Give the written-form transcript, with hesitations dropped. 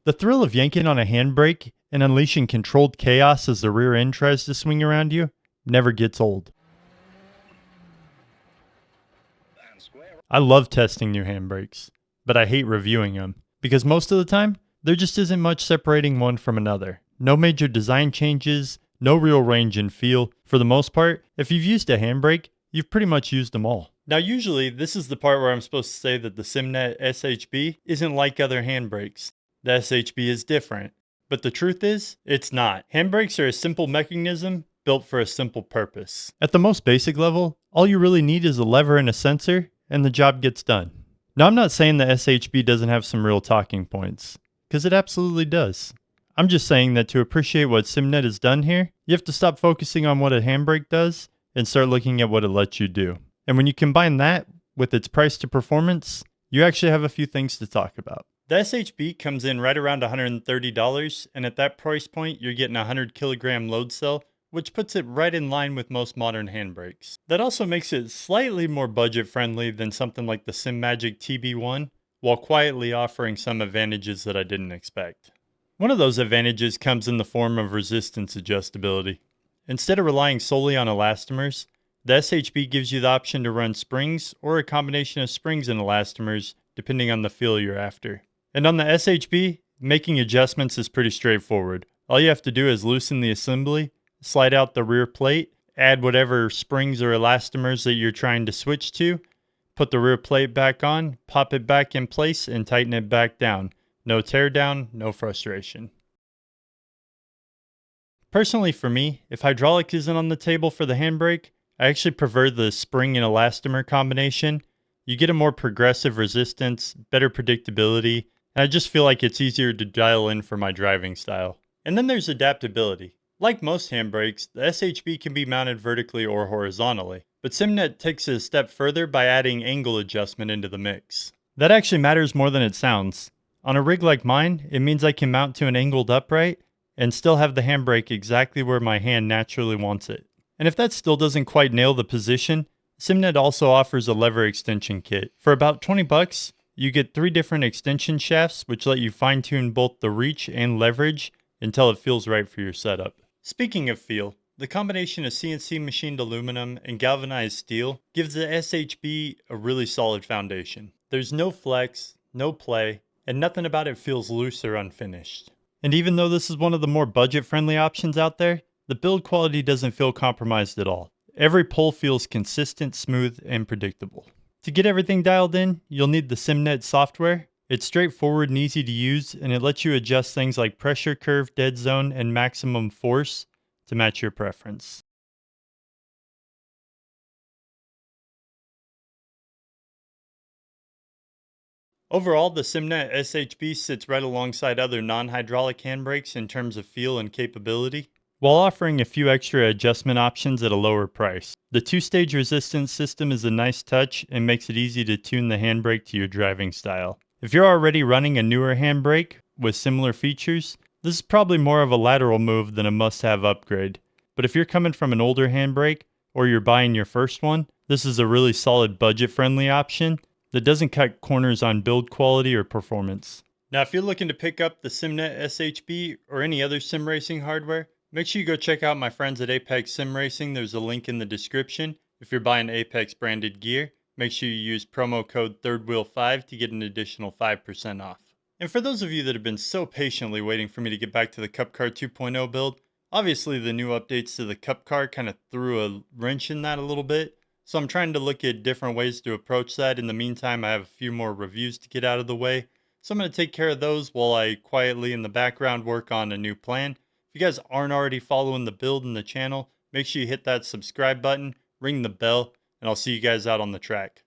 The thrill of yanking on a handbrake and unleashing controlled chaos as the rear end tries to swing around you never gets old. I love testing new handbrakes, but I hate reviewing them, because most of the time, there just isn't much separating one from another. No major design changes, no real range and feel. For the most part, if you've used a handbrake, you've pretty much used them all. Now usually, this is the part where I'm supposed to say that the Simnet SHB isn't like other handbrakes. The SHB is different. But the truth is, it's not. Handbrakes are a simple mechanism built for a simple purpose. At the most basic level, all you really need is a lever and a sensor, and the job gets done. Now I'm not saying the SHB doesn't have some real talking points, because it absolutely does. I'm just saying that to appreciate what Simnet has done here, you have to stop focusing on what a handbrake does and start looking at what it lets you do. And when you combine that with its price to performance, you actually have a few things to talk about. The SHB comes in right around $130, and at that price point, you're getting a 100 kilogram load cell, which puts it right in line with most modern handbrakes. That also makes it slightly more budget friendly than something like the SimMagic TB1, while quietly offering some advantages that I didn't expect. One of those advantages comes in the form of resistance adjustability. Instead of relying solely on elastomers, the SHB gives you the option to run springs or a combination of springs and elastomers depending on the feel you're after. And on the SHB, making adjustments is pretty straightforward. All you have to do is loosen the assembly, slide out the rear plate, add whatever springs or elastomers that you're trying to switch to, put the rear plate back on, pop it back in place, and tighten it back down. No tear down, no frustration. Personally for me, if hydraulic isn't on the table for the handbrake, I actually prefer the spring and elastomer combination. You get a more progressive resistance, better predictability, and I just feel like it's easier to dial in for my driving style. And then there's adaptability. Like most handbrakes, the SHB can be mounted vertically or horizontally, but Simnet takes it a step further by adding angle adjustment into the mix. That actually matters more than it sounds. On a rig like mine, it means I can mount to an angled upright and still have the handbrake exactly where my hand naturally wants it. And if that still doesn't quite nail the position, Simnet also offers a lever extension kit. For about 20 bucks, you get 3 different extension shafts which let you fine-tune both the reach and leverage until it feels right for your setup. Speaking of feel, the combination of CNC machined aluminum and galvanized steel gives the SHB a really solid foundation. There's no flex, no play, and nothing about it feels loose or unfinished. And even though this is one of the more budget-friendly options out there, the build quality doesn't feel compromised at all. Every pull feels consistent, smooth, and predictable. To get everything dialed in, you'll need the Simnet software. It's straightforward and easy to use, and it lets you adjust things like pressure curve, dead zone, and maximum force to match your preference. Overall, the Simnet SHB sits right alongside other non-hydraulic handbrakes in terms of feel and capability, while offering a few extra adjustment options at a lower price. The 2-stage resistance system is a nice touch and makes it easy to tune the handbrake to your driving style. If you're already running a newer handbrake with similar features, this is probably more of a lateral move than a must-have upgrade. But if you're coming from an older handbrake, or you're buying your first one, this is a really solid budget-friendly option that doesn't cut corners on build quality or performance. Now if you're looking to pick up the Simnet SHB or any other sim racing hardware, make sure you go check out my friends at Apex Sim Racing. There's a link in the description. If you're buying Apex branded gear, make sure you use promo code ThirdWheel5 to get an additional 5% off. And for those of you that have been so patiently waiting for me to get back to the Cup Car 2.0 build, obviously the new updates to the Cup Car kind of threw a wrench in that a little bit. So I'm trying to look at different ways to approach that. In the meantime, I have a few more reviews to get out of the way. So I'm going to take care of those while I quietly in the background work on a new plan. If you guys aren't already following the build and the channel, make sure you hit that subscribe button, ring the bell, and I'll see you guys out on the track.